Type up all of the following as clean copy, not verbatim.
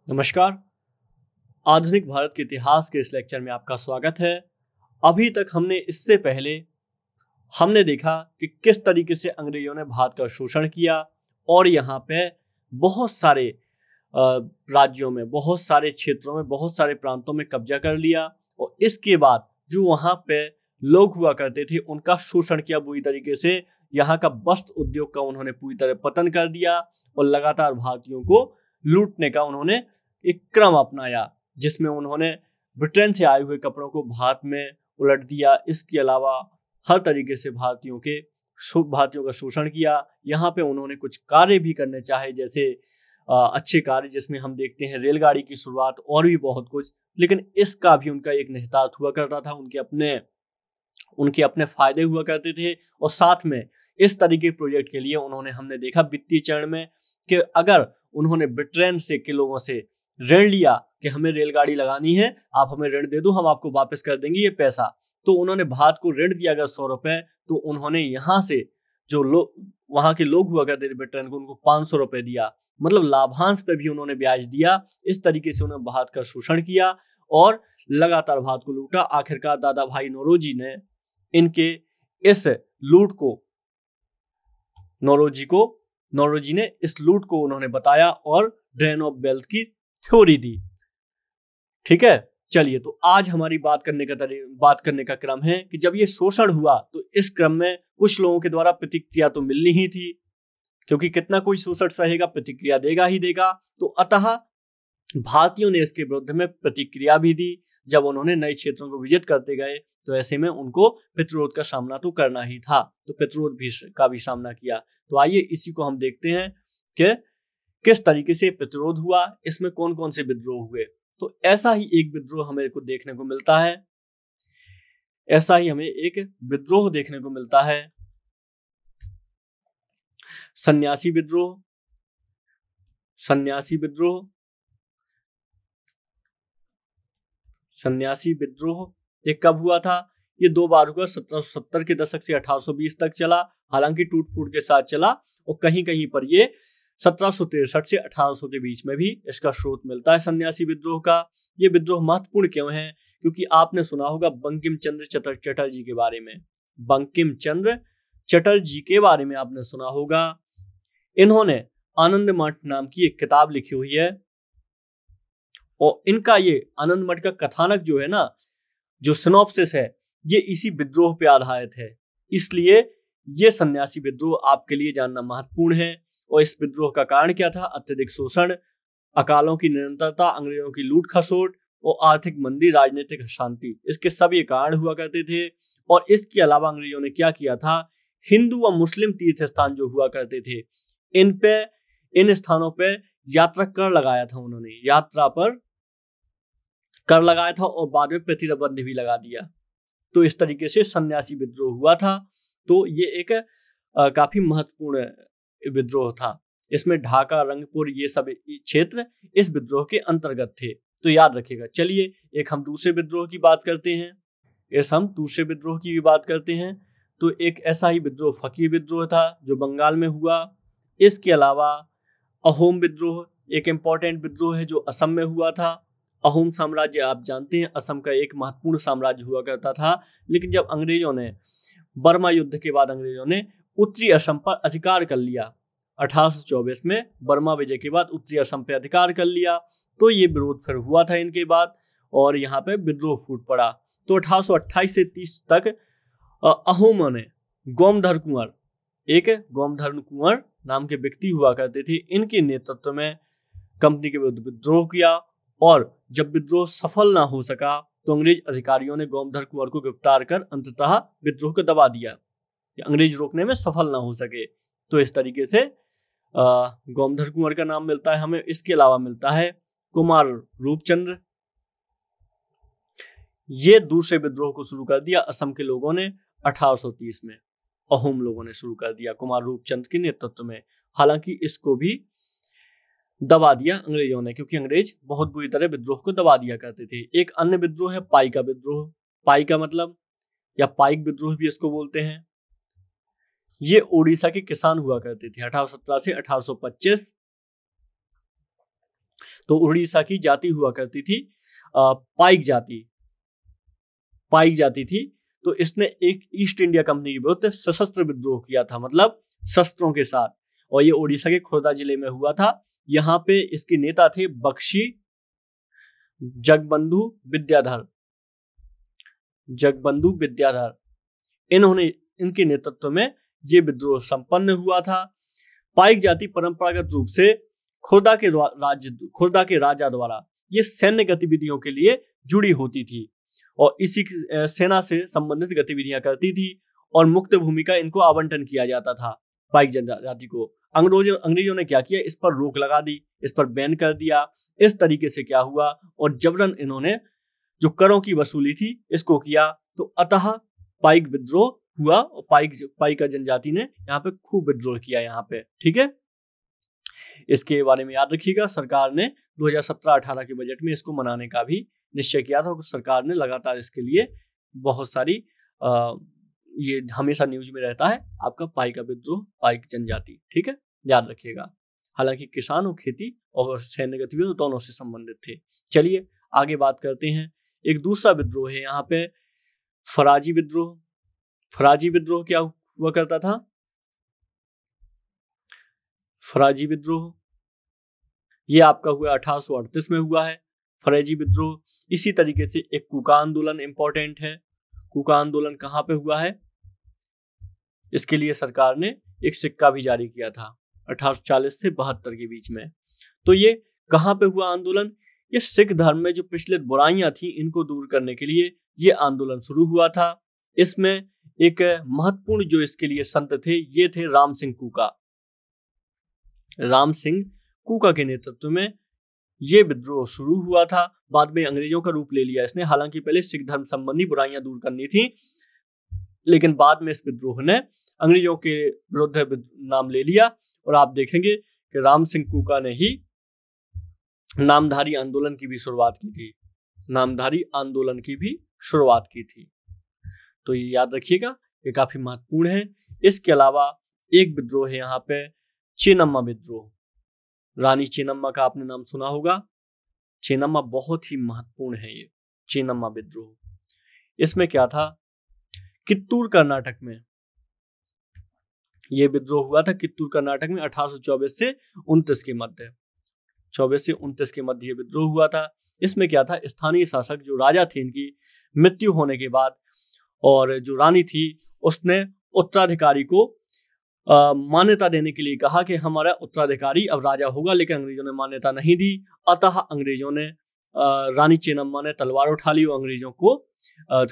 नमस्कार। आधुनिक भारत के इतिहास के इस लेक्चर में आपका स्वागत है। अभी तक इससे पहले हमने देखा कि किस तरीके से अंग्रेजों ने भारत का शोषण किया और यहाँ पे बहुत सारे राज्यों में, बहुत सारे क्षेत्रों में, बहुत सारे प्रांतों में कब्जा कर लिया और इसके बाद जो वहाँ पे लोग हुआ करते थे उनका शोषण किया बुरी तरीके से। यहाँ का वस्त्र उद्योग का उन्होंने पूरी तरह पतन कर दिया और लगातार भारतीयों को लूटने का उन्होंने एक क्रम अपनाया, जिसमें उन्होंने ब्रिटेन से आए हुए कपड़ों को भारत में उलट दिया। इसके अलावा हर तरीके से भारतीयों का शोषण किया। यहाँ पे उन्होंने कुछ कार्य भी करने चाहे, जैसे अच्छे कार्य जिसमें हम देखते हैं रेलगाड़ी की शुरुआत और भी बहुत कुछ, लेकिन इसका भी उनका एक निहितार्थ हुआ करता था। उनके अपने फायदे हुआ करते थे और साथ में इस तरीके के प्रोजेक्ट के लिए हमने देखा वित्तीय चरण में कि अगर उन्होंने ब्रिटेन से के लोगों से ऋण लिया कि हमें रेलगाड़ी लगानी है, आप हमें ऋण दे दो, हम आपको वापस कर देंगे ये पैसा, तो उन्होंने भारत को ऋण दिया अगर 100 रुपए, तो उन्होंने यहाँ से जो लोग वहां के लोग हुआ करते थे ब्रिटेन को, उनको 500 रुपए दिया। मतलब लाभांश पे भी उन्होंने ब्याज दिया। इस तरीके से उन्होंने भारत का शोषण किया और लगातार भारत को लूटा। आखिरकार दादा भाई नौरोजी ने इनके इस लूट को नौरोजी ने इस लूट को उन्होंने बताया और ड्रेन ऑफ वेल्थ की थ्योरी दी। ठीक है, चलिए, तो आज हमारी बात करने का क्रम है कि जब ये शोषण हुआ तो इस क्रम में कुछ लोगों के द्वारा प्रतिक्रिया तो मिलनी ही थी, क्योंकि कितना कोई शोषण सहेगा, प्रतिक्रिया देगा ही देगा। तो अतः भारतीयों ने इसके विरुद्ध में प्रतिक्रिया भी दी। जब उन्होंने नए क्षेत्रों को विजित करते गए तो ऐसे में उनको प्रतिरोध का सामना तो करना ही था, तो प्रतिरोध का भी सामना किया। तो आइए इसी को हम देखते हैं कि किस तरीके से प्रतिरोध हुआ, इसमें कौन कौन से विद्रोह हुए। तो ऐसा ही एक विद्रोह हमें को देखने को मिलता है, सन्यासी विद्रोह। ये कब हुआ था? ये 2 बार हुआ। 1770 के दशक से 1820 तक चला, हालांकि टूट फूट के साथ चला, और कहीं कहीं पर ये 1763 से 1800 के बीच में भी इसका स्रोत मिलता है सन्यासी विद्रोह का। ये विद्रोह महत्वपूर्ण क्यों है? क्योंकि आपने सुना होगा बंकिम चंद्र चटर्जी के बारे में। बंकिम चंद्र चटर्जी के बारे में आपने सुना होगा। इन्होंने आनंद मठ नाम की एक किताब लिखी हुई है और इनका ये आनंद मठ का कथानक जो है ना, जो सिनॉप्सिस है, ये इसी विद्रोह पे आधारित है। इसलिए ये सन्यासी विद्रोह आपके लिए जानना महत्वपूर्ण है। और इस विद्रोह का कारण क्या था? अत्यधिक शोषण, अकालों की निरंतरता, अंग्रेजों की लूट खसोट और आर्थिक मंदी, राजनीतिक अशांति, इसके सभी कारण हुआ करते थे। और इसके अलावा अंग्रेजों ने क्या किया था? हिंदू व मुस्लिम तीर्थ स्थान जो हुआ करते थे, इन स्थानों पे यात्रा कर लगाया था। उन्होंने यात्रा पर कर लगाया था और बाद में प्रतिबंध भी लगा दिया। तो इस तरीके से सन्यासी विद्रोह हुआ था। तो ये एक काफी महत्वपूर्ण विद्रोह था। इसमें ढाका, रंगपुर, ये सब क्षेत्र इस विद्रोह के अंतर्गत थे। तो याद रखिएगा। चलिए, एक हम दूसरे विद्रोह की बात करते हैं। तो एक ऐसा ही विद्रोह फकीर विद्रोह था जो बंगाल में हुआ। इसके अलावा अहोम विद्रोह एक इंपॉर्टेंट विद्रोह है जो असम में हुआ था। अहोम साम्राज्य आप जानते हैं असम का एक महत्वपूर्ण साम्राज्य हुआ करता था, लेकिन जब अंग्रेजों ने बर्मा युद्ध के बाद अंग्रेजों ने उत्तरी असम पर अधिकार कर लिया, 1824 में बर्मा विजय के बाद उत्तरी असम पर अधिकार कर लिया, तो ये विरोध फिर हुआ था इनके बाद और यहाँ पे विद्रोह फूट पड़ा। तो 1828 से 30 तक अहोमों ने गोमधर कुंवर नाम के व्यक्ति हुआ करते थे, इनके नेतृत्व में कंपनी के विरुद्ध विद्रोह किया। और जब विद्रोह सफल ना हो सका तो अंग्रेज अधिकारियों ने गोमधर कुंवर को गिरफ्तार कर अंततः विद्रोह को दबा दिया, अंग्रेज रोकने में सफल ना हो सके। तो इस तरीके से गोमधर कुंवर का नाम मिलता है हमें। इसके अलावा मिलता है कुमार रूपचंद्र। ये दूसरे विद्रोह को शुरू कर दिया असम के लोगों ने 1830 में, अहोम लोगों ने शुरू कर दिया कुमार रूपचंद्र के नेतृत्व में। हालांकि इसको भी दबा दिया अंग्रेजों ने, क्योंकि अंग्रेज बहुत बुरी तरह विद्रोह को दबा दिया करते थे। एक अन्य विद्रोह है पाइका विद्रोह। पाइका मतलब या पाइक विद्रोह भी इसको बोलते हैं। ये ओडिशा के किसान हुआ करते थे 1817 से 1825। तो उड़ीसा की जाति हुआ करती थी पाइक जाति थी। तो इसने एक ईस्ट इंडिया कंपनी के विरुद्ध सशस्त्र विद्रोह किया था, मतलब शस्त्रों के साथ, और ये उड़ीसा के खुर्दा जिले में हुआ था। यहाँ पे इसके नेता थे बख्शी जगबंधु विद्याधर। इनके नेतृत्व में ये विद्रोह संपन्न हुआ था। पाइक जाति परंपरागत रूप से खुर्दा के राजा द्वारा ये सैन्य गतिविधियों के लिए जुड़ी होती थी और इसी सेना से संबंधित गतिविधियां करती थी और मुक्त भूमि का इनको आवंटन किया जाता था। पाइक जनजाति को अंग्रेजों ने क्या किया, इस पर रोक लगा दी, इस पर बैन कर दिया। इस तरीके से क्या हुआ, और जबरन इन्होंने जो करों की वसूली थी इसको किया। तो अतः पाइक विद्रोह हुआ और पाइक जनजाति ने यहाँ पे खूब विद्रोह किया यहाँ पे। ठीक है, इसके बारे में याद रखिएगा। सरकार ने 2017-18 के बजट में इसको मनाने का भी निश्चय किया था। सरकार ने लगातार इसके लिए बहुत सारी ये हमेशा न्यूज में रहता है आपका पाइक का विद्रोह, पाइक जनजाति। ठीक है, याद रखिएगा। हालांकि किसान और खेती और सैन्य गतिविधि दोनों से संबंधित थे। चलिए आगे बात करते हैं। एक दूसरा विद्रोह है यहाँ पे फराजी विद्रोह। फराजी विद्रोह क्या हुआ करता था? फराजी विद्रोह ये आपका हुआ 1838 में हुआ है फराजी विद्रोह। इसी तरीके से एक कूका आंदोलन इंपॉर्टेंट है। कूका आंदोलन कहाँ पे हुआ है? इसके लिए सरकार ने एक सिक्का भी जारी किया था 1840 से 72 के बीच में। तो ये कहाँ पे हुआ आंदोलन? ये सिख धर्म में जो प्रचलित बुराइयां थी इनको दूर करने के लिए ये आंदोलन शुरू हुआ था। इसमें एक महत्वपूर्ण जो इसके लिए संत थे ये थे राम सिंह कूका के नेतृत्व में ये विद्रोह शुरू हुआ था। बाद में अंग्रेजों का रूप ले लिया इसने। हालांकि पहले सिख धर्म संबंधी बुराइयां दूर करनी थी, लेकिन बाद में इस विद्रोह ने अंग्रेजों के विरुद्ध नाम ले लिया। और आप देखेंगे कि राम सिंह कूका ने ही नामधारी आंदोलन की भी शुरुआत की थी। तो ये याद रखिएगा, ये काफी महत्वपूर्ण है। इसके अलावा एक विद्रोह है यहाँ पे चेन्नम्मा विद्रोह। रानी चेन्नम्मा का आपने नाम सुना होगा। चेन्नम्मा बहुत ही महत्वपूर्ण है ये चेन्नम्मा विद्रोह। इसमें क्या था, कित्तूर कर्नाटक में ये विद्रोह हुआ था। कित्तूर कर्नाटक में 1824 से 29 के मध्य 24 से 29 के मध्य ये विद्रोह हुआ था। इसमें क्या था, स्थानीय शासक जो राजा थे इनकी मृत्यु होने के बाद, और जो रानी थी उसने उत्तराधिकारी को मान्यता देने के लिए कहा कि हमारा उत्तराधिकारी अब राजा होगा, लेकिन अंग्रेजों ने मान्यता नहीं दी। अतः अंग्रेजों ने रानी चेन्नम्मा ने तलवार उठा ली और अंग्रेजों को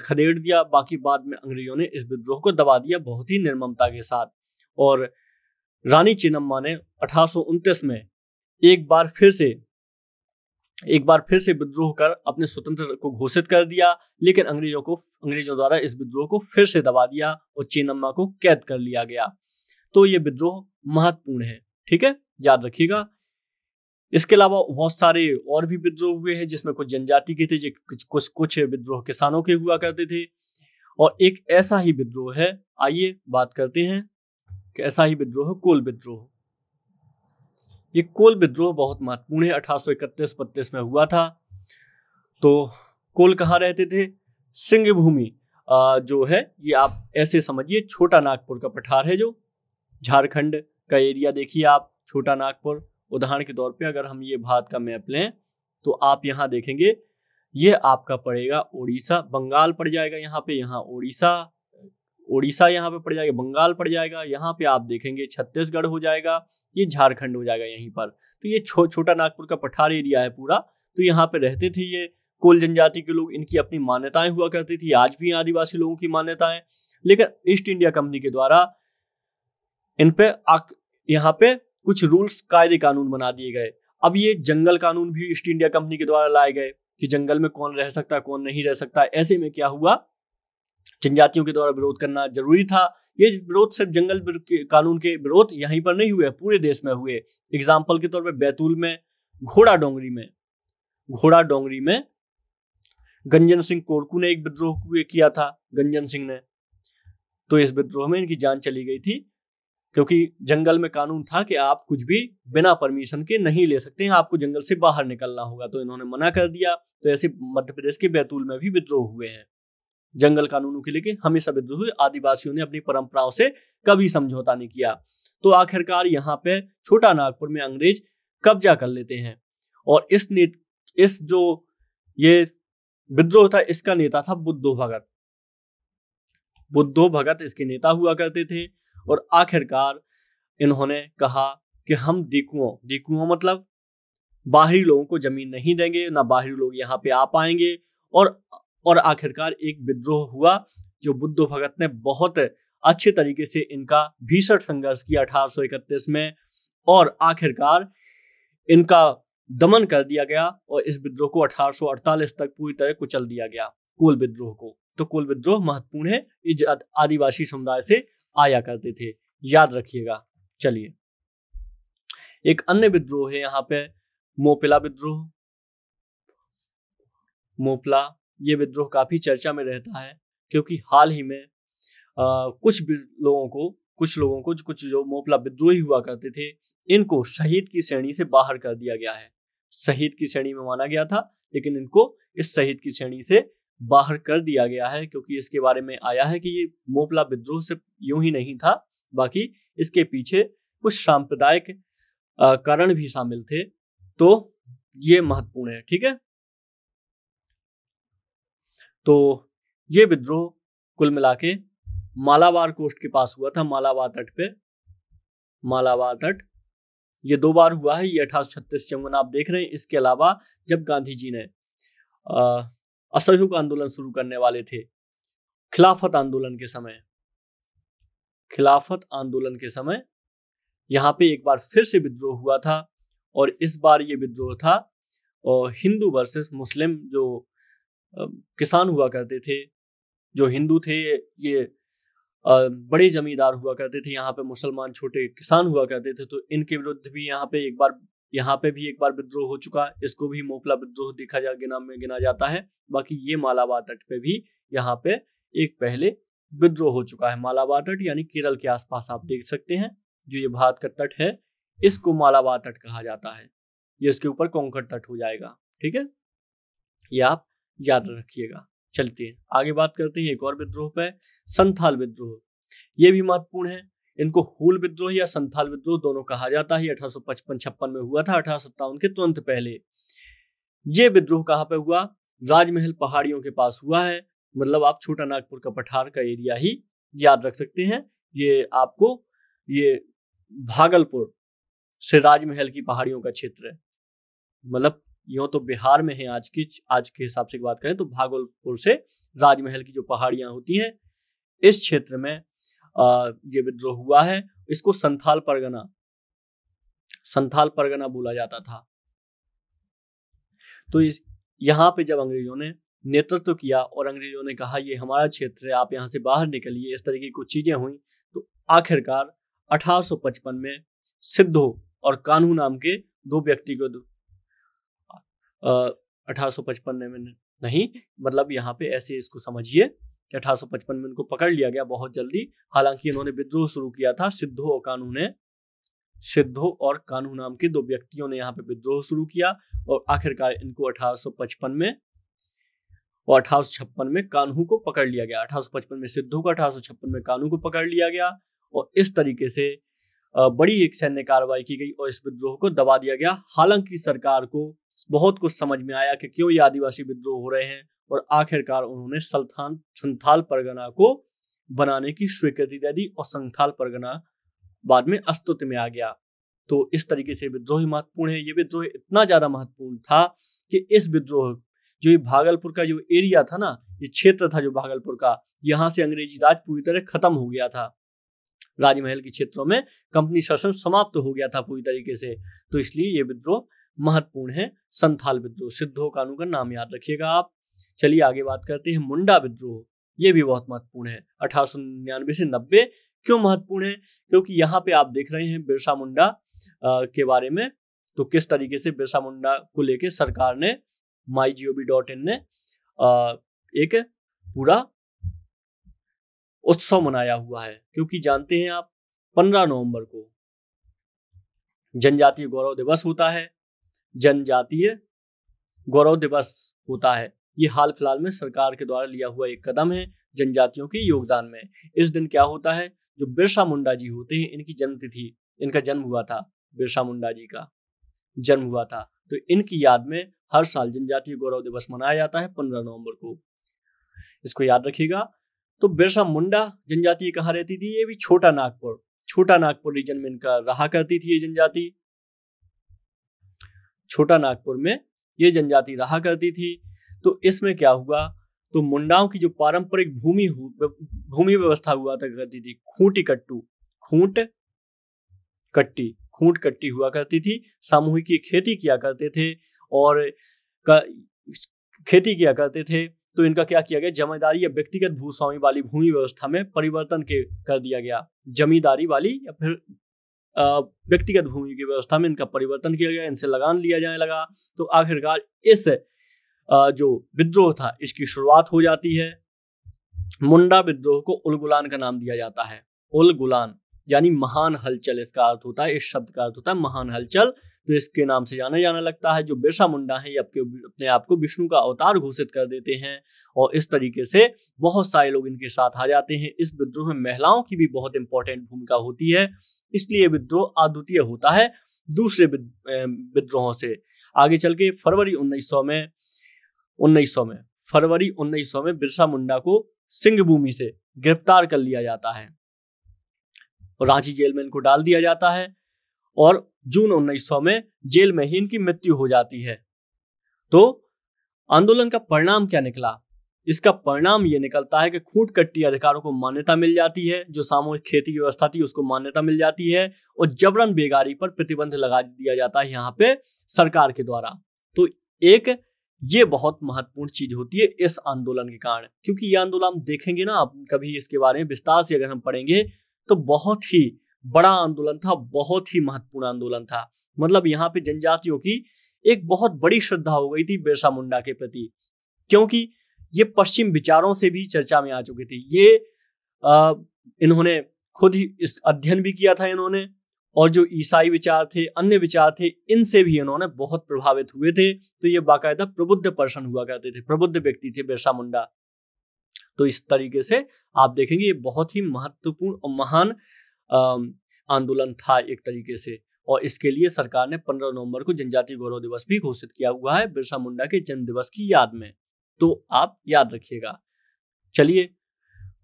खदेड़ दिया। बाकी बाद में अंग्रेजों ने इस विद्रोह को दबा दिया बहुत ही निर्ममता के साथ। और रानी चेन्नम्मा ने 1829 में एक बार फिर से विद्रोह कर अपने स्वतंत्र को घोषित कर दिया, लेकिन अंग्रेजों द्वारा इस विद्रोह को फिर से दबा दिया और चेन्नम्मा को कैद कर लिया गया। तो ये विद्रोह महत्वपूर्ण है। ठीक है, याद रखिएगा। इसके अलावा बहुत सारे और भी विद्रोह हुए हैं जिसमें कुछ जनजाति के थे, कुछ विद्रोह किसानों के हुआ करते थे। और एक ऐसा ही विद्रोह है, आइए बात करते हैं कि ऐसा ही विद्रोह कोल विद्रोह। ये कोल विद्रोह बहुत महत्वपूर्ण है। 1831-32 में हुआ था। तो कोल कहाँ रहते थे? सिंह भूमि जो है ये आप ऐसे समझिए, छोटा नागपुर का पठार है, जो झारखंड का एरिया देखिए आप, छोटा नागपुर। उदाहरण के तौर पे अगर हम ये भारत का मैप लें तो आप यहाँ देखेंगे ये आपका पड़ेगा उड़ीसा, बंगाल पड़ जाएगा यहाँ पे, यहाँ उड़ीसा यहाँ पे पड़ जाएगा, बंगाल पड़ जाएगा। यहाँ पे आप देखेंगे छत्तीसगढ़ हो जाएगा, ये झारखंड हो जाएगा यहीं पर। तो ये छोटा नागपुर का पठार एरिया है पूरा। तो यहाँ पे रहते थे ये कोल जनजाति के लोग। इनकी अपनी मान्यताएं हुआ करती थी, आज भी आदिवासी लोगों की मान्यताएं। लेकिन ईस्ट इंडिया कंपनी के द्वारा इन पे यहाँ पे कुछ रूल्स, कायदे कानून बना दिए गए। अब ये जंगल कानून भी ईस्ट इंडिया कंपनी के द्वारा लाए गए कि जंगल में कौन रह सकता है, कौन नहीं रह सकता। ऐसे में क्या हुआ, जनजातियों के द्वारा विरोध करना जरूरी था। ये विरोध सिर्फ जंगल कानून के विरोध यहीं पर नहीं हुए, पूरे देश में हुए। एग्जाम्पल के तौर पे बैतूल में, घोड़ा डोंगरी में गंजन सिंह कोरकू ने एक विद्रोह किया था, गंजन सिंह ने। तो इस विद्रोह में इनकी जान चली गई थी क्योंकि जंगल में कानून था कि आप कुछ भी बिना परमिशन के नहीं ले सकते हैं, आपको जंगल से बाहर निकलना होगा, तो इन्होंने मना कर दिया। तो ऐसे मध्य प्रदेश के बैतूल में भी विद्रोह हुए हैं जंगल कानूनों के लेके, हमेशा विद्रोह हुए। आदिवासियों ने अपनी परंपराओं से कभी समझौता नहीं किया। तो आखिरकार यहाँ पे छोटा नागपुर में अंग्रेज कब्जा कर लेते हैं। और इस जो ये विद्रोह था, इसका नेता था बुद्धो भगत। बुद्धो भगत इसके नेता हुआ करते थे। और आखिरकार इन्होंने कहा कि हम दीकुओं मतलब बाहरी लोगों को जमीन नहीं देंगे, ना बाहरी लोग यहाँ पे आ पाएंगे। और आखिरकार एक विद्रोह हुआ जो बुद्धो भगत ने बहुत अच्छे तरीके से इनका भीषण संघर्ष किया 1831 में, और आखिरकार इनका दमन कर दिया गया। और इस विद्रोह को 1848 तक पूरी तरह कुचल दिया गया, कोल विद्रोह को। तो कोल विद्रोह महत्वपूर्ण है, ये आदिवासी समुदाय से आया करते थे, याद रखिएगा। चलिए, एक अन्य विद्रोह है यहाँ पे मोपिला विद्रोह। मोपला ये विद्रोह काफी चर्चा में रहता है, क्योंकि हाल ही में कुछ लोगों को जो मोपला विद्रोही हुआ करते थे, इनको शहीद की श्रेणी से बाहर कर दिया गया है। शहीद की श्रेणी में माना गया था, लेकिन इनको इस शहीद की श्रेणी से बाहर कर दिया गया है, क्योंकि इसके बारे में आया है कि ये मोपला विद्रोह सिर्फ यूं ही नहीं था, बाकी इसके पीछे कुछ सांप्रदायिक कारण भी शामिल थे। तो ये महत्वपूर्ण है, ठीक है। तो ये विद्रोह कुल मिला के मालाबार कोस्ट के पास हुआ था, मालाबार तट पे। मालाबार तट ये 2 बार हुआ है, ये 1836 जंगन आप देख रहे हैं। इसके अलावा जब गांधी जी ने असहयोग आंदोलन शुरू करने वाले थे, खिलाफत आंदोलन के समय यहाँ पे एक बार फिर से विद्रोह हुआ था। और इस बार ये विद्रोह था हिंदू वर्सेस मुस्लिम। जो किसान हुआ करते थे, जो हिंदू थे, ये बड़े जमींदार हुआ करते थे, यहाँ पे मुसलमान छोटे किसान हुआ करते थे। तो इनके विरुद्ध भी यहाँ पे भी एक बार विद्रोह हो चुका। इसको भी मोपला विद्रोह गिना जाता है। बाकी ये मालाबार तट पे भी यहाँ पे एक पहले विद्रोह हो चुका है। मालाबार तट यानी केरल के आसपास आप देख सकते हैं, जो ये भारत का तट है, इसको मालाबार तट कहा जाता है। ये इसके ऊपर कोंकण तट हो जाएगा, ठीक है, ये आप याद रखिएगा। चलते हैं आगे, बात करते हैं एक और विद्रोह पे, संथाल विद्रोह। ये भी महत्वपूर्ण है। इनको हूल विद्रोह या संथाल विद्रोह दोनों कहा जाता है। 1855-56 में हुआ था, 1857 के तुरंत पहले। ये विद्रोह कहाँ पे हुआ? राजमहल पहाड़ियों के पास हुआ है। मतलब आप छोटा नागपुर का पठार का एरिया ही याद रख सकते हैं। ये भागलपुर से राजमहल की पहाड़ियों का क्षेत्र है। मतलब यूं तो बिहार में है, आज के हिसाब से बात करें तो भागलपुर से राजमहल की जो पहाड़ियां होती हैं, इस क्षेत्र में ये विद्रोह हुआ है। इसको संथाल परगना बोला जाता था। तो यहाँ पे जब अंग्रेजों ने नेतृत्व किया और अंग्रेजों ने कहा ये हमारा क्षेत्र है, आप यहाँ से बाहर निकलिए, इस तरीके की कुछ चीजें हुई, तो आखिरकार 1855 में सिद्धो और कान्हू नाम के 2 व्यक्ति को 1855 में नहीं, मतलब यहाँ पे ऐसे इसको समझिए कि 1855 में इनको पकड़ लिया गया बहुत जल्दी। हालांकि इन्होंने विद्रोह शुरू किया था। सिद्धो और कान्हू नाम के 2 व्यक्तियों ने यहाँ पे विद्रोह शुरू किया, और आखिरकार इनको 1855 में और 1856 में कान्हू को पकड़ लिया गया। 1855 में सिद्धो को, 1856 में कान्हू को पकड़ लिया गया। और इस तरीके से बड़ी एक सैन्य कार्रवाई की गई और इस विद्रोह को दबा दिया गया। हालांकि सरकार को बहुत कुछ समझ में आया कि क्यों ये आदिवासी विद्रोह हो रहे हैं, और आखिरकार उन्होंने संथाल परगना को बनाने की स्वीकृति दे दी, और संथाल परगना बाद में अस्तित्व में आ गया। तो इस तरीके से विद्रोह महत्वपूर्ण है। ये विद्रोह इतना ज्यादा महत्वपूर्ण था कि इस विद्रोह जो ये भागलपुर का जो एरिया था ना, ये क्षेत्र था जो भागलपुर का, यहाँ से अंग्रेजी राज पूरी तरह खत्म हो गया था। राजमहल के क्षेत्रों में कंपनी शासन समाप्त हो गया था पूरी तरीके से। तो इसलिए ये विद्रोह महत्वपूर्ण है, संथाल विद्रोह। सिद्धो कान्हू का नाम याद रखिएगा आप। चलिए आगे बात करते हैं मुंडा विद्रोह। ये भी बहुत महत्वपूर्ण है। 1899 से 90 क्यों महत्वपूर्ण है? क्योंकि यहाँ पे आप देख रहे हैं बिरसा मुंडा के बारे में। तो किस तरीके से बिरसा मुंडा को लेके सरकार ने mygov.in ने एक पूरा उत्सव मनाया हुआ है। क्योंकि जानते हैं आप 15 नवंबर को जनजातीय गौरव दिवस होता है। जनजातीय गौरव दिवस होता है। ये हाल फिलहाल में सरकार के द्वारा लिया हुआ एक कदम है जनजातियों के योगदान में। इस दिन क्या होता है, जो बिरसा मुंडा जी होते हैं, इनकी जन्मतिथि, इनका जन्म हुआ था, बिरसा मुंडा जी का जन्म हुआ था, तो इनकी याद में हर साल जनजातीय गौरव दिवस मनाया जाता है 15 नवंबर को। इसको याद रखिएगा। तो बिरसा मुंडा जनजाति कहाँ रहती थी, ये भी छोटा नागपुर रीजन में इनका रहा करती थी ये जनजाति। छोटा नागपुर में ये जनजाति रहा करती थी। तो इसमें क्या हुआ, तो मुंडाओं की जो पारंपरिक भूमि व्यवस्था हुआ था करती थी, खूंट कट्टी हुआ करती थी। सामूहिक खेती किया करते थे और खेती किया करते थे। तो इनका क्या किया गया, जमींदारी या व्यक्तिगत भूस्वामी वाली भूमि व्यवस्था में परिवर्तन कर दिया गया। जमींदारी वाली या फिर व्यक्तिगत भूमि की व्यवस्था में इनका परिवर्तन किया गया, इनसे लगान लिया जाने लगा। तो आखिरकार इस जो विद्रोह था इसकी शुरुआत हो जाती है। मुंडा विद्रोह को उलगुलान का नाम दिया जाता है। उलगुलान यानी महान हलचल इसका अर्थ होता है, इस शब्द का अर्थ होता है महान हलचल। तो इसके नाम से जाना लगता है। जो बिरसा मुंडा है ये अपने आप को विष्णु का अवतार घोषित कर देते हैं और इस तरीके से बहुत सारे लोग इनके साथ आ जाते हैं। इस विद्रोह में महिलाओं की भी बहुत इंपॉर्टेंट भूमिका होती है, इसलिए विद्रोह अद्वितीय होता है दूसरे विद्रोहों से। आगे चल के फरवरी 1900 में बिरसा मुंडा को सिंहभूमि से गिरफ्तार कर लिया जाता है और रांची जेल में इनको डाल दिया जाता है और जून 1900 में जेल में ही इनकी मृत्यु हो जाती है। तो आंदोलन का परिणाम क्या निकला, इसका परिणाम ये निकलता है कि खूंट कट्टी अधिकारों को मान्यता मिल जाती है, जो सामूहिक खेती की व्यवस्था थी उसको मान्यता मिल जाती है और जबरन बेगारी पर प्रतिबंध लगा दिया जाता है यहाँ पे सरकार के द्वारा। तो एक ये बहुत महत्वपूर्ण चीज होती है इस आंदोलन के कारण, क्योंकि ये आंदोलन हम देखेंगे ना आप कभी इसके बारे में विस्तार से अगर हम पढ़ेंगे तो बहुत ही बड़ा आंदोलन था, बहुत ही महत्वपूर्ण आंदोलन था। मतलब यहाँ पे जनजातियों की एक बहुत बड़ी श्रद्धा हो गई थी बिरसा मुंडा के प्रति, क्योंकि ये पश्चिम विचारों से भी चर्चा में आ चुके थे। ये इन्होंने खुद ही इस अध्ययन भी किया था इन्होंने, और जो ईसाई विचार थे, अन्य विचार थे, इनसे भी इन्होंने बहुत प्रभावित हुए थे। तो ये बाकायदा प्रबुद्ध पर्सन हुआ करते थे, प्रबुद्ध व्यक्ति थे बिरसा मुंडा। तो इस तरीके से आप देखेंगे ये बहुत ही महत्वपूर्ण और महान आंदोलन था एक तरीके से, और इसके लिए सरकार ने 15 नवंबर को जनजातीय गौरव दिवस भी घोषित किया हुआ है बिरसा मुंडा के जन्म दिवस की याद में। तो आप याद रखिएगा। चलिए,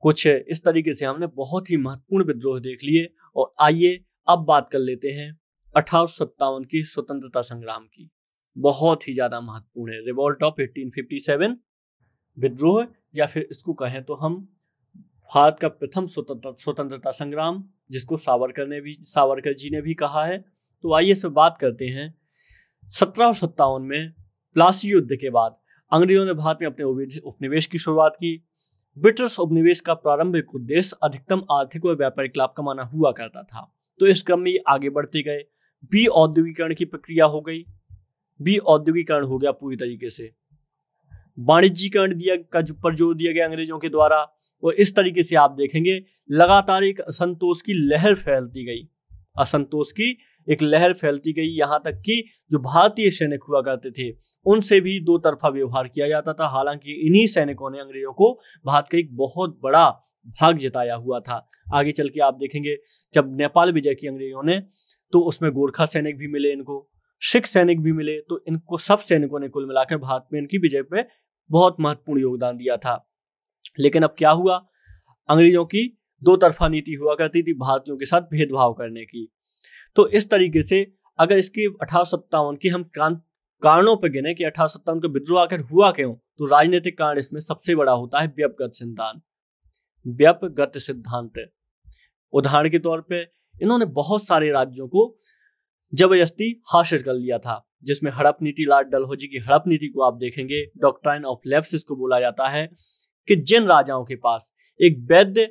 कुछ इस तरीके से हमने बहुत ही महत्वपूर्ण विद्रोह देख लिए और आइए अब बात कर लेते हैं 1857 की स्वतंत्रता संग्राम की। बहुत ही ज्यादा महत्वपूर्ण है, रिवॉल्ट ऑफ 1857 विद्रोह, या फिर इसको कहें तो हम भारत का प्रथम स्वतंत्रता संग्राम, जिसको सावरकर जी ने भी कहा है। तो आइए इस पर बात करते हैं। 1757 में प्लासी युद्ध के बाद अंग्रेजों ने भारत में अपने उपनिवेश की शुरुआत की। ब्रिटिश उपनिवेश का प्रारंभिक उद्देश्य अधिकतम आर्थिक व व्यापारिक लाभ कमाना हुआ करता था। तो इस क्रम में आगे बढ़ते गए। औद्योगिकरण की प्रक्रिया हो गई, औद्योगिकरण हो गया पूरी तरीके से। वाणिज्यीकरण पर जोर दिया गया अंग्रेजों के द्वारा, और इस तरीके से आप देखेंगे लगातार एक असंतोष की लहर फैलती गई, यहाँ तक कि जो भारतीय सैनिक हुआ करते थे उनसे भी दो तरफा व्यवहार किया जाता था। हालांकि इन्हीं सैनिकों ने अंग्रेजों को भारत का एक बहुत बड़ा भाग जताया हुआ था। आगे चल के आप देखेंगे जब नेपाल विजय की अंग्रेजों ने, तो उसमें गोरखा सैनिक भी मिले, इनको सिख सैनिक भी मिले। तो इनको सब सैनिकों ने कुल मिलाकर भारत में इनकी विजय पे बहुत महत्वपूर्ण योगदान दिया था। लेकिन अब क्या हुआ, अंग्रेजों की दो तरफा नीति हुआ करती थी भारतीयों के साथ भेदभाव करने की। तो इस तरीके से अगर इसके 1857 की हम कारणों पर गिने कि 1857 का विद्रोह आखिर हुआ क्यों, तो राजनीतिक कारण इसमें सबसे बड़ा होता है व्यपगत सिद्धांत। उदाहरण के तौर पे इन्होंने बहुत सारे राज्यों को जबरदस्ती हासिल कर लिया था, जिसमें हड़प नीति, लॉर्ड डलहौजी की हड़प नीति को आप देखेंगे, डॉक्ट्राइन ऑफ लेफ्ट इसको बोला जाता है, कि जिन राजाओं के पास एक वैध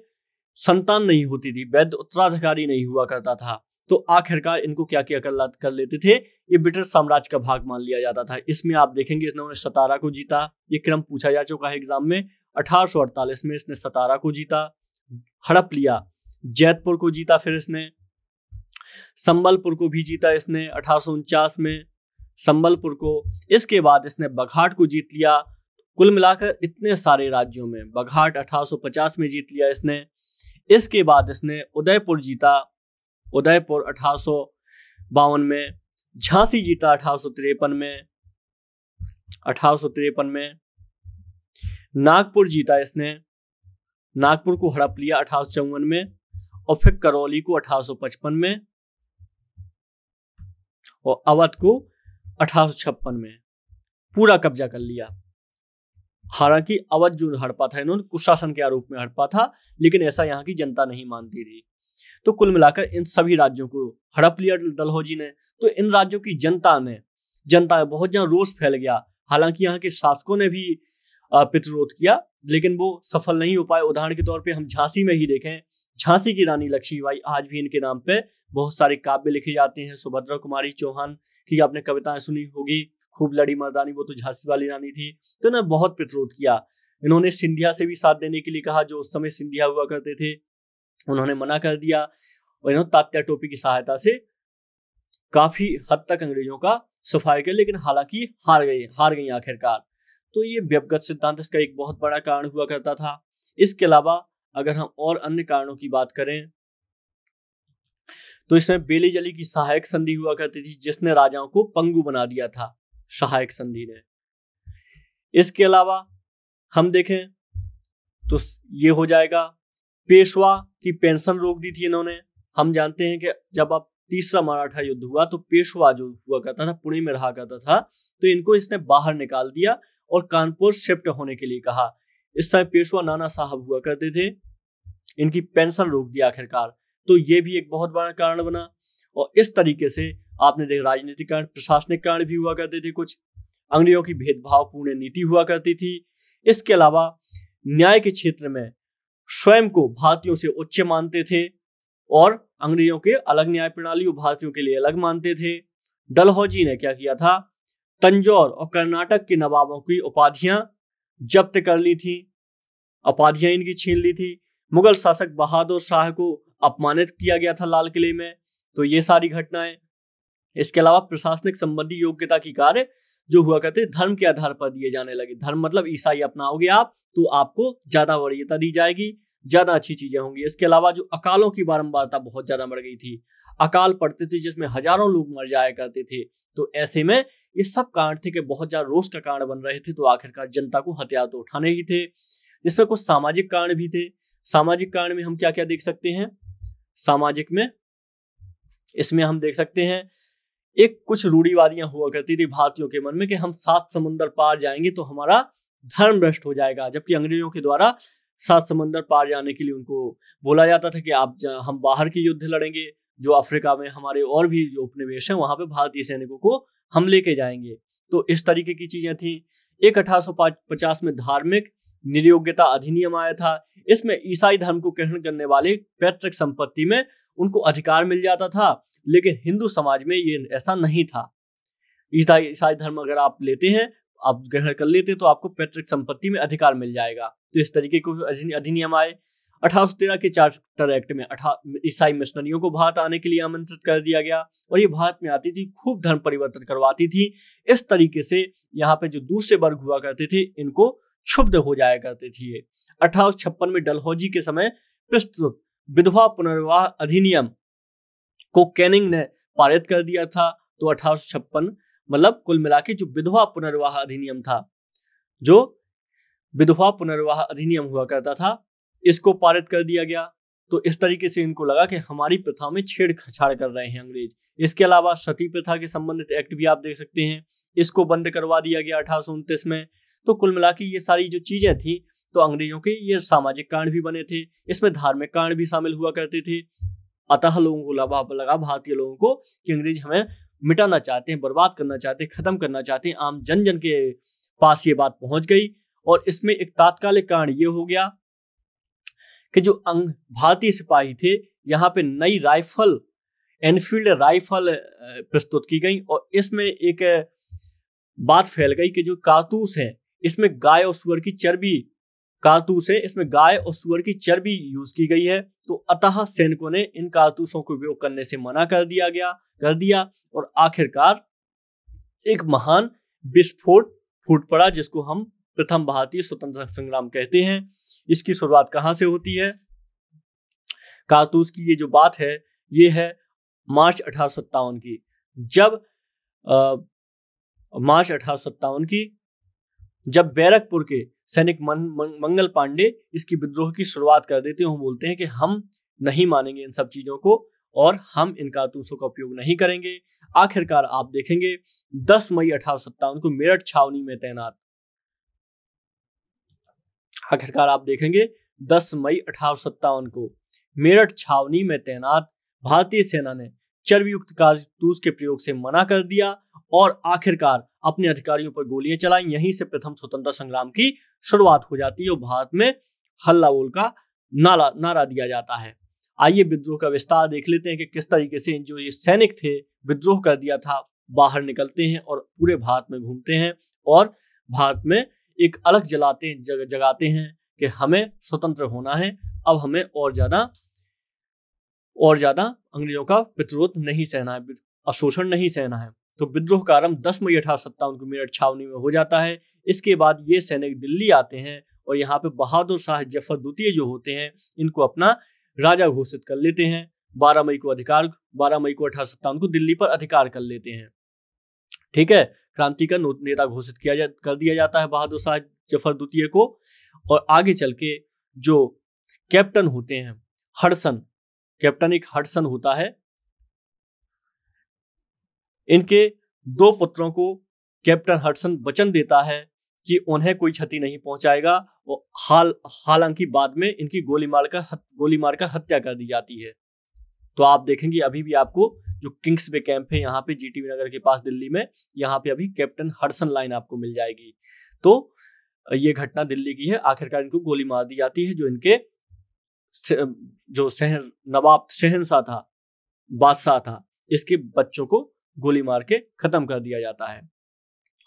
संतान नहीं होती थी, वैध उत्तराधिकारी नहीं हुआ करता था, तो आखिरकार इनको क्या क्या कर लेते थे, ये ब्रिटिश साम्राज्य का भाग मान लिया जाता था। इसमें आप देखेंगे इन्होंने सतारा को जीता, ये क्रम पूछा जा चुका है एग्जाम में। 1848 में इसने सतारा को जीता, हड़प लिया, जैतपुर को जीता फिर इसने, संबलपुर को भी जीता इसने 1849 में, संबलपुर को। इसके बाद इसने बघाट को जीत लिया। कुल मिलाकर इतने सारे राज्यों में बघाट 1850 में जीत लिया इसने। इसके बाद इसने उदयपुर जीता, उदयपुर 1852 में। झांसी जीता 1853 में, 1853 में। नागपुर जीता इसने, नागपुर को हड़प लिया 1854 में। और फिर करौली को 1855 में और अवध को 1856 में पूरा कब्जा कर लिया। हालांकि अवध जो हड़पा था इन्होंने कुशासन के आरोप में हड़पा था, लेकिन ऐसा यहाँ की जनता नहीं मानती थी। तो कुल मिलाकर इन सभी राज्यों को हड़प लिया डलहौजी ने। तो इन राज्यों की जनता में बहुत ज्यादा रोष फैल गया। हालांकि यहाँ के शासकों ने भी प्रतिरोध किया, लेकिन वो सफल नहीं हो पाए। उदाहरण के तौर पे हम झांसी में ही देखें, झांसी की रानी लक्ष्मीबाई, आज भी इनके नाम पे बहुत सारे काव्य लिखे जाते हैं। सुभद्रा कुमारी चौहान की आपने कविताएं सुनी होगी, खूब लड़ी मर्दानी, वो तो झांसी वाली रानी थी। तो इन्होंने बहुत प्रतिरोध किया। इन्होंने सिंधिया से भी साथ देने के लिए कहा, जो उस समय सिंधिया हुआ करते थे, उन्होंने मना कर दिया। और इन्होंने तात्या टोपी की सहायता से काफी हद तक अंग्रेजों का सफाया किया, लेकिन हालांकि हार गई आखिरकार। तो ये व्यवगत सिद्धांत इसका एक बहुत बड़ा कारण हुआ करता था। इसके अलावा अगर हम और अन्य कारणों की बात करें तो इसमें बेली जली की सहायक संधि हुआ करती थी, जिसने राजाओं को पंगु बना दिया था, सहायक संधि ने। इसके अलावा हम देखें तो ये हो जाएगा, पेशवा की पेंशन रोक दी थी इन्होंने। हम जानते हैं कि जब अब तीसरा मराठा युद्ध हुआ तो पेशवा जो हुआ करता था, पुणे में रहा करता था, तो इनको इसने बाहर निकाल दिया और कानपुर शिफ्ट होने के लिए कहा। इस समय पेशवा नाना साहब हुआ करते थे, इनकी पेंशन रोक दिया आखिरकार। तो ये भी एक बहुत बड़ा कारण बना। और इस तरीके से आपने देखा राजनीतिक कारण, प्रशासनिक कारण भी हुआ करते थे कुछ। अंग्रेजों की भेदभावपूर्ण नीति हुआ करती थी। इसके अलावा न्याय के क्षेत्र में स्वयं को भारतीयों से उच्च मानते थे और अंग्रेजों के अलग न्याय प्रणाली और भारतीयों के लिए अलग मानते थे। डलहौजी ने क्या किया था, तंजौर और कर्नाटक के नवाबों की उपाधियां जब्त कर ली थी, उपाधियां इनकी छीन ली थी। मुगल शासक बहादुर शाह को अपमानित किया गया था लाल किले में। तो ये सारी घटनाएं। इसके अलावा प्रशासनिक संबंधी योग्यता की कार्य जो हुआ करते धर्म के आधार पर दिए जाने लगे। धर्म मतलब ईसाई अपनाओगे आप तो आपको ज्यादा वरीयता दी जाएगी, ज्यादा अच्छी चीजें होंगी। इसके अलावा जो अकालों की बारंबारता बहुत ज्यादा बढ़ गई थी, अकाल पड़ते थे जिसमें हजारों लोग मर जाया करते थे। तो ऐसे में ये सब कारण थे कि बहुत ज्यादा रोष का कारण बन रहे थे। तो आखिरकार जनता को हथियार तो उठाने ही थे। इसमें कुछ सामाजिक कारण भी थे। सामाजिक कारण में हम क्या क्या देख सकते हैं, सामाजिक में इसमें हम देख सकते हैं एक कुछ रूढ़िवादियां हुआ करती थी भारतीयों के मन में कि हम 7 समुंदर पार जाएंगे तो हमारा धर्म भ्रष्ट हो जाएगा। जबकि अंग्रेजों के द्वारा 7 समुंदर पार जाने के लिए उनको बोला जाता था कि हम बाहर के युद्ध लड़ेंगे, जो अफ्रीका में हमारे और भी जो उपनिवेश हैं वहां पे भारतीय सैनिकों को हम लेके जाएंगे। तो इस तरीके की चीजें थी। एक 1850 में धार्मिक निर्योग्यता अधिनियम आया था। इसमें ईसाई धर्म को ग्रहण करने वाले पैतृक संपत्ति में उनको अधिकार मिल जाता था, लेकिन हिंदू समाज में ये ऐसा नहीं था। ईसाई धर्म अगर आप लेते हैं, आप ग्रहण कर लेते तो आपको पैतृक संपत्ति में अधिकार मिल जाएगा। तो इस तरीके के अधिनियम आए। 1813 के चार्टर एक्ट में ईसाई मिशनरियों को भारत आने के लिए आमंत्रित कर दिया गया और ये भारत में आती थी, खूब धर्म परिवर्तन करवाती थी। इस तरीके से यहाँ पे जो दूसरे वर्ग हुआ करते थे इनको क्षुब्ध हो जाया करते थे। 1856 में डलहौजी के समय प्रस्तुत विधवा पुनर्विवाह अधिनियम को कैनिंग ने पारित कर दिया था। तो 1856 मतलब कुल मिला के जो विधवा पुनर्विवाह अधिनियम था, जो विधवा पुनर्विवाह अधिनियम हुआ करता था, इसको पारित कर दिया गया। तो इस तरीके से इनको लगा कि हमारी प्रथा में छेड़छाड़ कर रहे हैं अंग्रेज। इसके अलावा सती प्रथा के संबंधित एक्ट भी आप देख सकते हैं, इसको बंद करवा दिया गया 1829 में। तो कुल मिला के ये सारी जो चीजें थी, तो अंग्रेजों के ये सामाजिक कारण भी बने थे, इसमें धार्मिक कारण भी शामिल हुआ करते थे। अतः लोगों को लगा भारतीय लोगों को कि अंग्रेज हमें मिटाना चाहते हैं, बर्बाद करना चाहते हैं, खत्म करना चाहते हैं। आम जन जन के पास ये बात पहुंच गई और इसमें एक तात्कालिक कारण ये हो गया कि जो भारतीय सिपाही थे, यहाँ पे नई राइफल, एनफील्ड राइफल प्रस्तुत की गई और इसमें एक बात फैल गई कि जो कारतूस है इसमें गाय और सुअर की चर्बी कारतूस है, इसमें गाय और सुअर की चर्बी यूज की गई है। तो अतः सैनिकों ने इन कारतूसों को उपयोग करने से मना कर दिया और आखिरकार एक महान विस्फोट फूट पड़ा, जिसको हम प्रथम भारतीय स्वतंत्रता संग्राम कहते हैं। इसकी शुरुआत कहां से होती है? कारतूस की ये जो बात है, ये है मार्च 1857 की, जब मार्च 1857 की जब बैरकपुर के सैनिक मंगल पांडे इसकी विद्रोह की शुरुआत कर देते हैं। वो बोलते हैं कि हम नहीं मानेंगे इन सब चीजों को और हम इन कारतूसों का उपयोग नहीं करेंगे। आखिरकार आप देखेंगे 10 मई 1857 को मेरठ छावनी में तैनात आखिरकार आप देखेंगे 10 मई 1857 को मेरठ छावनी में तैनात भारतीय सेना ने चर्बीयुक्त कारतूस के प्रयोग से मना कर दिया और आखिरकार अपने अधिकारियों पर गोलियां चलाई। यहीं से प्रथम स्वतंत्रता संग्राम की शुरुआत हो जाती है और भारत में हल्ला बोल का नारा दिया जाता है। आइए विद्रोह का विस्तार देख लेते हैं कि किस तरीके से जो ये सैनिक थे, विद्रोह कर दिया था, बाहर निकलते हैं और पूरे भारत में घूमते हैं और भारत में एक अलग जगाते हैं कि हमें स्वतंत्र होना है, अब हमें और ज्यादा अंग्रेजों का प्रतिरोध नहीं सहना है, अशोषण नहीं सहना है। तो विद्रोह का आरंभ 10 मई 1857 को मेरठ छावनी में हो जाता है। इसके बाद ये सैनिक दिल्ली आते हैं और यहाँ पे बहादुर शाह जफर द्वितीय जो होते हैं, इनको अपना राजा घोषित कर लेते हैं। 12 मई को 1857 को दिल्ली पर अधिकार कर लेते हैं। ठीक है, क्रांति का नेता घोषित कर दिया जाता है बहादुर शाह जफर द्वितीय को। और आगे चल के जो कैप्टन होते हैं, कैप्टन एक हडसन होता है, इनके 2 पुत्रों को कैप्टन हडसन वचन देता है कि उन्हें कोई क्षति नहीं पहुंचाएगा और हालांकि बाद में इनकी गोली मारकर हत्या कर दी जाती है। तो आप देखेंगे अभी भी आपको जो किंग्स वे कैंप है यहाँ पे जीटीवी नगर के पास दिल्ली में, यहाँ पे अभी कैप्टन हडसन लाइन आपको मिल जाएगी। तो ये घटना दिल्ली की है। आखिरकार इनको गोली मार दी जाती है। जो इनके जो नवाब शहंशाह था, बादशाह था, इसके बच्चों को गोली मार के खत्म कर दिया जाता है।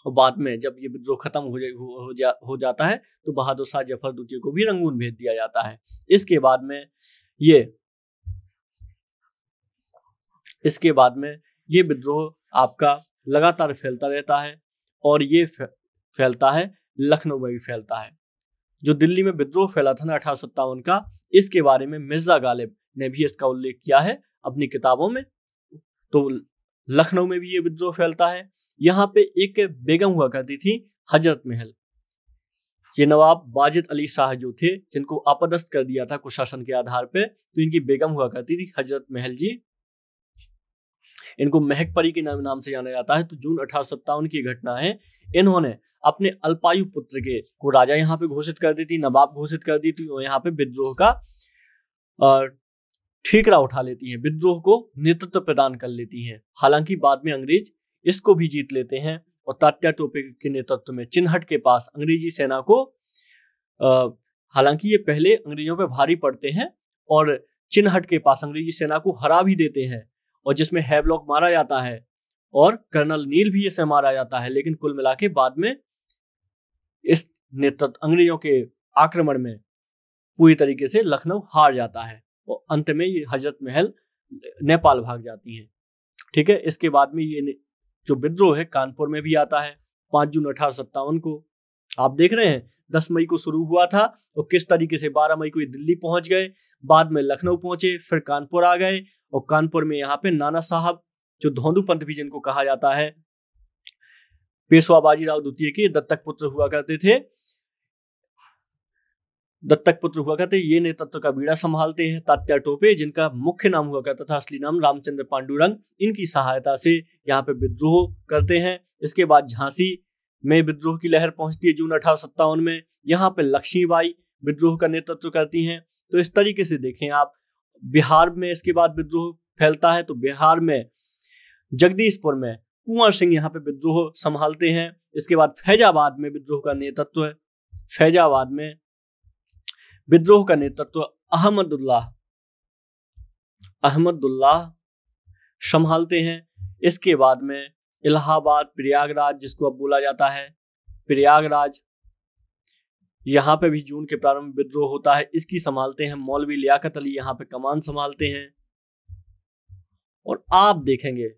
और बाद में जब ये विद्रोह खत्म हो जाता है तो बहादुर शाह जफर द्वितीय को भी रंगून भेज दिया जाता है। इसके बाद में ये विद्रोह आपका लगातार फैलता रहता है और ये फैलता है, लखनऊ में भी फैलता है। जो दिल्ली में विद्रोह फैला था ना 1857 का, इसके बारे में मिर्जा गालिब ने भी इसका उल्लेख किया है अपनी किताबों में। तो लखनऊ में भी ये विद्रोह फैलता है। यहाँ पे एक बेगम हुआ करती थी, हजरत महल। ये नवाब वाजिद अली शाह जो थे, जिनको अपदस्थ कर दिया था कुशासन के आधार पे, तो इनकी बेगम हुआ करती थी हजरत महल जी। इनको महक परी के नाम से जाना जाता है। तो जून 1857 की घटना है। इन्होंने अपने अल्पायु पुत्र को राजा यहाँ पे घोषित कर दी थी, नवाब घोषित कर दी थी और यहाँ पे विद्रोह का ठीकरा उठा लेती हैं, विद्रोह को नेतृत्व प्रदान कर लेती हैं। हालांकि बाद में अंग्रेज इसको भी जीत लेते हैं और तात्या टोपे के नेतृत्व में चिन्हट के पास अंग्रेजी सेना को, हालांकि ये पहले अंग्रेजों पे भारी पड़ते हैं और चिन्हट के पास अंग्रेजी सेना को हरा भी देते हैं, और जिसमें हैवलॉक मारा जाता है और कर्नल नील भी इसे मारा जाता है। लेकिन कुल मिला के बाद में इस नेतृत्व अंग्रेजों के आक्रमण में पूरी तरीके से लखनऊ हार जाता है और अंत में ये हजरत महल नेपाल भाग जाती हैं। ठीक है, इसके बाद में ये जो विद्रोह है कानपुर में भी आता है 5 जून 1857 को। आप देख रहे हैं 10 मई को शुरू हुआ था और किस तरीके से 12 मई को ये दिल्ली पहुंच गए, बाद में लखनऊ पहुंचे, फिर कानपुर आ गए और कानपुर में यहाँ पे नाना साहब जो धौंधू पंथ भी जिनको कहा जाता है, पेशवा बाजीराव द्वितीय के दत्तक पुत्र हुआ करते थे। ये नेतृत्व का बीड़ा संभालते हैं तात्या टोपे, जिनका मुख्य नाम हुआ करता था, असली नाम रामचंद्र पांडुरंग। इनकी सहायता से यहाँ पे विद्रोह करते हैं। इसके बाद झांसी में विद्रोह की लहर पहुंचती है जून 1857 में। यहाँ पे लक्ष्मीबाई विद्रोह का नेतृत्व करती हैं। तो इस तरीके से देखें आप, बिहार में इसके बाद विद्रोह फैलता है। तो बिहार में जगदीशपुर में कुंवर सिंह यहाँ पे विद्रोह संभालते हैं। इसके बाद फैजाबाद में विद्रोह का नेतृत्व अहमदुल्लाह संभालते हैं। इसके बाद में इलाहाबाद, प्रयागराज जिसको अब बोला जाता है प्रयागराज, यहाँ पे भी जून के प्रारंभ में विद्रोह होता है। इसकी संभालते हैं मौलवी लियाकत अली, यहाँ पे कमान संभालते हैं। और आप देखेंगे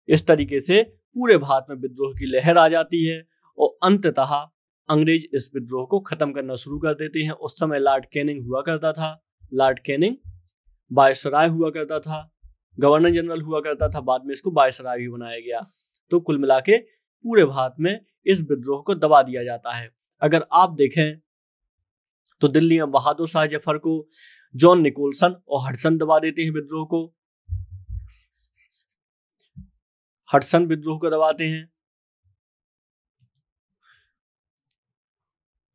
इस तरीके से पूरे भारत में विद्रोह की लहर आ जाती है और अंततः अंग्रेज इस विद्रोह को खत्म करना शुरू कर देते हैं। उस समय लॉर्ड कैनिंग हुआ करता था। लॉर्ड कैनिंग वायसराय हुआ करता था, गवर्नर जनरल हुआ करता था, बाद में इसको वायसराय भी बनाया गया। तो कुल मिला के पूरे भारत में इस विद्रोह को दबा दिया जाता है। अगर आप देखें तो दिल्ली में बहादुर शाह जफर को जॉन निकोलसन और हडसन दबा देते हैं विद्रोह को। हडसन विद्रोह को दबाते हैं,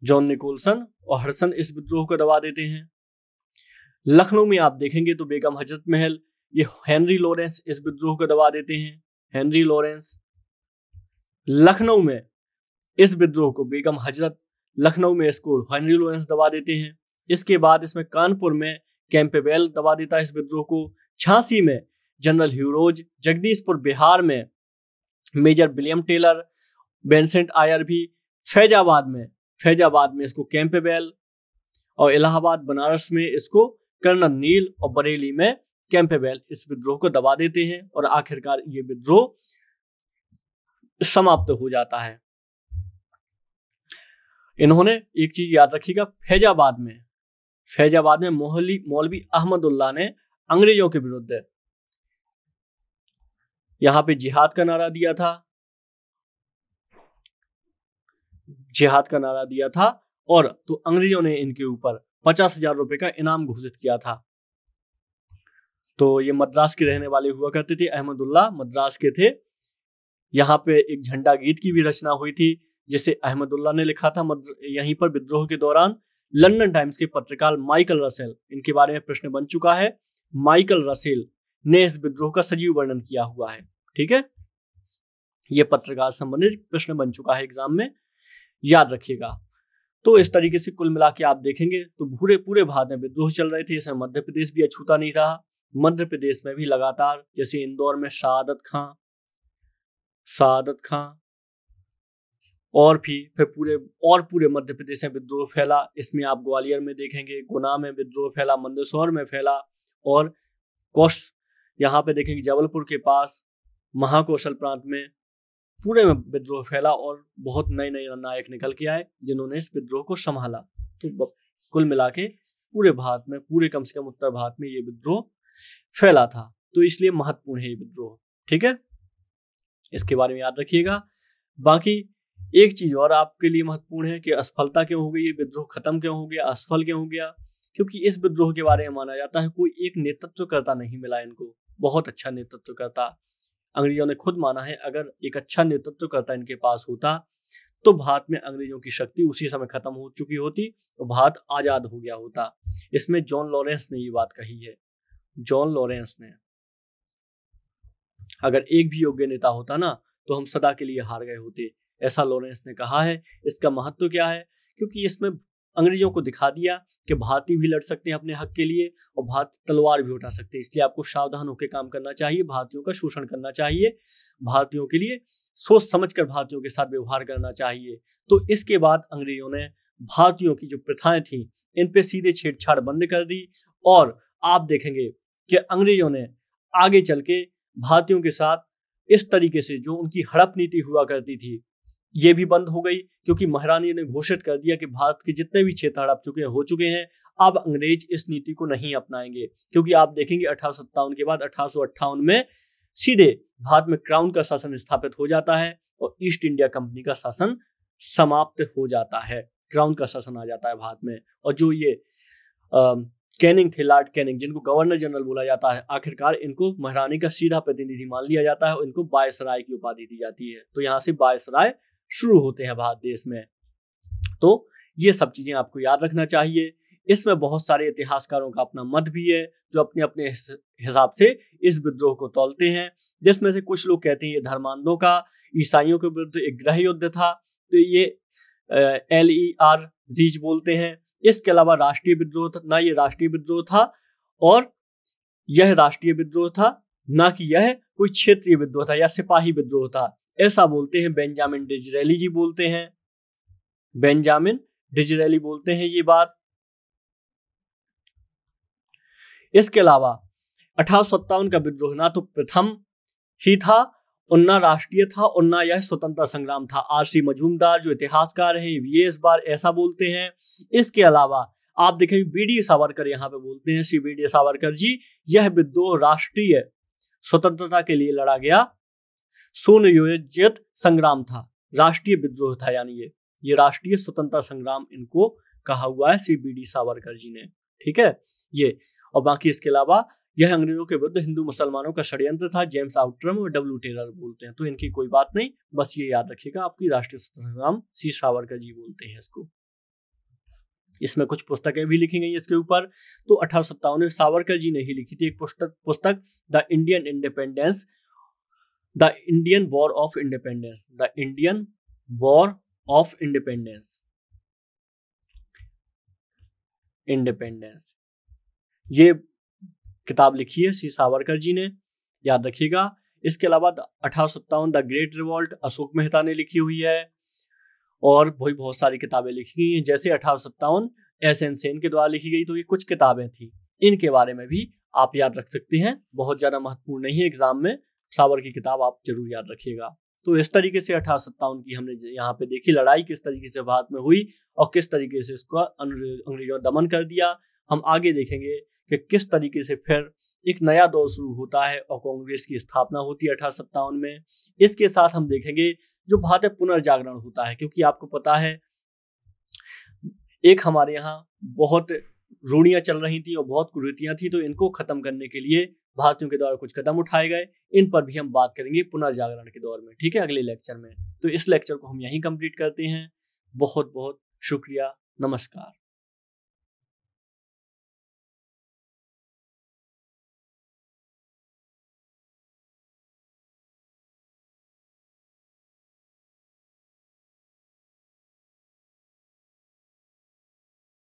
जॉन निकोलसन और हडसन इस विद्रोह को दबा देते हैं। लखनऊ में आप देखेंगे तो बेगम हजरत महल, ये हेनरी लॉरेंस इस विद्रोह को दबा देते हैं। हेनरी लॉरेंस लखनऊ में इस विद्रोह को, बेगम हजरत लखनऊ में इसको हेनरी लॉरेंस दबा देते हैं। इसके बाद इसमें कानपुर में कैंपेबेल दबा देता है इस विद्रोह को। झांसी में जनरल ह्यूरोज, जगदीशपुर बिहार में मेजर विलियम टेलर, बेंसेंट आयर भी, फैजाबाद में इसको कैंपेबेल, और इलाहाबाद बनारस में इसको कर्नल नील, और बरेली में कैंपेबेल इस विद्रोह को दबा देते हैं। और आखिरकार ये विद्रोह समाप्त हो जाता है। इन्होंने एक चीज याद रखिएगा, फैजाबाद में मौलवी अहमदुल्लाह ने अंग्रेजों के विरुद्ध यहां पे जिहाद का नारा दिया था और तो अंग्रेजों ने इनके ऊपर 50,000 रुपए का इनाम घोषित किया था। तो ये मद्रास के रहने वाले हुआ करते थे, अहमदुल्लाह मद्रास के थे। यहाँ पे एक झंडा गीत की भी रचना हुई थी जिसे अहमदुल्लाह ने लिखा था यहीं पर विद्रोह के दौरान। लंदन टाइम्स के पत्रकार माइकल रसेल, इनके बारे में प्रश्न बन चुका है, माइकल रसेल ने इस विद्रोह का सजीव वर्णन किया हुआ है। ठीक है, यह पत्रकार संबंधित प्रश्न बन चुका है एग्जाम में, याद रखिएगा। तो इस तरीके से कुल मिला के आप देखेंगे तो पूरे भारत में विद्रोह चल रहे थे। इसमें मध्य प्रदेश भी अछूता नहीं रहा। मध्य प्रदेश में भी लगातार, जैसे इंदौर में शहादत खां और फिर पूरे मध्य प्रदेश में विद्रोह फैला। इसमें आप ग्वालियर में देखेंगे, गुना में विद्रोह फैला, मंदसौर में फैला, और यहाँ पे देखेंगे जबलपुर के पास महाकौशल प्रांत में पूरे में विद्रोह फैला और बहुत नए नायक निकल के आए जिन्होंने इस विद्रोह को संभाला। तो कुल मिला के पूरे भारत में, पूरे कम से कम उत्तर भारत में ये विद्रोह फैला था। तो इसलिए महत्वपूर्ण है ये विद्रोह। ठीक है, इसके बारे में याद रखिएगा। बाकी एक चीज और आपके लिए महत्वपूर्ण है कि असफलता क्यों हो गई, ये विद्रोह खत्म क्यों हो गया, असफल क्यों हो गया। क्योंकि इस विद्रोह के बारे में माना जाता है कोई एक नेतृत्वकर्ता नहीं मिला इनको, बहुत अच्छा नेतृत्वकर्ता। अंग्रेजों ने खुद माना है अगर एक अच्छा नेतृत्वकर्ता इनके पास होता तो भारत में अंग्रेजों की शक्ति उसी समय खत्म हो चुकी होती और भारत आजाद हो गया होता। इसमें जॉन लॉरेंस ने ये बात कही है। जॉन लॉरेंस ने, अगर एक भी योग्य नेता होता ना तो हम सदा के लिए हार गए होते, ऐसा लॉरेंस ने कहा है। इसका महत्व क्या है? क्योंकि इसमें अंग्रेजों को दिखा दिया कि भारतीय भी लड़ सकते हैं अपने हक के लिए और भारत तलवार भी उठा सकते हैं। इसलिए आपको सावधान होकर काम करना चाहिए, भारतीयों का शोषण करना चाहिए, भारतीयों के लिए सोच समझकर भारतीयों के साथ व्यवहार करना चाहिए। तो इसके बाद अंग्रेजों ने भारतीयों की जो प्रथाएं थी इन पे सीधे छेड़छाड़ बंद कर दी। और आप देखेंगे कि अंग्रेजों ने आगे चल के भारतीयों के साथ इस तरीके से जो उनकी हड़प नीति हुआ करती थी ये भी बंद हो गई, क्योंकि महारानी ने घोषित कर दिया कि भारत के जितने भी क्षेत्र हड़प हो चुके हैं, अब अंग्रेज इस नीति को नहीं अपनाएंगे। क्योंकि आप देखेंगे 1857 के बाद 1858 में सीधे भारत में क्राउन का शासन स्थापित हो जाता है और ईस्ट इंडिया कंपनी का शासन समाप्त हो जाता है, क्राउन का शासन आ जाता है भारत में। और जो ये कैनिंग थे, लॉर्ड कैनिंग, जिनको गवर्नर जनरल बोला जाता है, आखिरकार इनको महारानी का सीधा प्रतिनिधि मान लिया जाता है और इनको वायसराय की उपाधि दी जाती है। तो यहाँ से वायसराय शुरू होते हैं भारत देश में। तो ये सब चीजें आपको याद रखना चाहिए। इसमें बहुत सारे इतिहासकारों का अपना मत भी है जो अपने अपने हिसाब से इस विद्रोह को तौलते हैं, जिसमें से कुछ लोग कहते हैं ये धर्मांधों का ईसाइयों के विरुद्ध एक गृह युद्ध था, तो ये LER जीज बोलते हैं। इसके अलावा राष्ट्रीय विद्रोह था ना, ये राष्ट्रीय विद्रोह था और यह राष्ट्रीय विद्रोह था, ना कि यह कोई क्षेत्रीय विद्रोह था या सिपाही विद्रोह था, ऐसा बोलते हैं। बेंजामिन डिज़रेली जी बोलते हैं। बेंजामिन डिजरेली बोलते हैं ये बात। इसके अलावा 1857 का विद्रोह ना तो प्रथम ही था और ना राष्ट्रीय था और ना यह स्वतंत्रता संग्राम था। आरसी मजूमदार जो इतिहासकार हैं ये इस बार ऐसा बोलते हैं। इसके अलावा आप देखेंगे बीडी सावरकर यहाँ पे बोलते हैं, श्री बीडी सावरकर जी, यह विद्रोह राष्ट्रीय स्वतंत्रता के लिए लड़ा गया सुनियोजित संग्राम था, राष्ट्रीय विद्रोह था, यानी ये राष्ट्रीय स्वतंत्रता संग्राम इनको कहा हुआ है श्री बीडी सावरकर जी ने। ठीक है ये। और बाकी इसके अलावा यह अंग्रेजों के विरुद्ध हिंदू मुसलमानों का षड्यंत्र था, जेम्स आउटरम और डब्ल्यू टेलर बोलते हैं। तो इनकी कोई बात नहीं, बस ये याद रखिएगा, आपकी राष्ट्रीय स्वतंत्रता संग्राम श्री सावरकर जी बोलते हैं इसको। इसमें कुछ पुस्तकें भी लिखी गई इसके ऊपर। तो 1857 में सावरकर जी ने ही लिखी थी एक पुस्तक the Indian independence, the Indian war of independence, the Indian war of independence, independence, ये किताब लिखी है श्री सावरकर जी ने, याद रखिएगा। इसके अलावा 1857 the great revolt Ashok Mehta ने लिखी हुई है और बहुत सारी किताबें लिखी गई हैं, जैसे 1857 एस.एन. सेन के द्वारा लिखी गई। तो ये कुछ किताबें थी, इनके बारे में भी आप याद रख सकते हैं, बहुत ज्यादा महत्वपूर्ण नहीं है एग्जाम में, सावर की किताब आप जरूर याद रखिएगा। तो इस तरीके से 1857 की हमने यहाँ पे देखी लड़ाई किस तरीके से भारत में हुई और किस तरीके से इसको अंग्रेजों ने दमन कर दिया। हम आगे देखेंगे कि किस तरीके से फिर एक नया दौर शुरू होता है और कांग्रेस की स्थापना होती है 1857 में। इसके साथ हम देखेंगे जो भारत में पुनर्जागरण होता है, क्योंकि आपको पता है एक हमारे यहाँ बहुत रूढ़ियां चल रही थी और बहुत कुरीतियां थी, तो इनको खत्म करने के लिए भारतीयों के द्वारा कुछ कदम उठाए गए। इन पर भी हम बात करेंगे पुनर्जागरण के दौर में, ठीक है, अगले लेक्चर में। तो इस लेक्चर को हम यहीं कंप्लीट करते हैं। बहुत बहुत शुक्रिया, नमस्कार।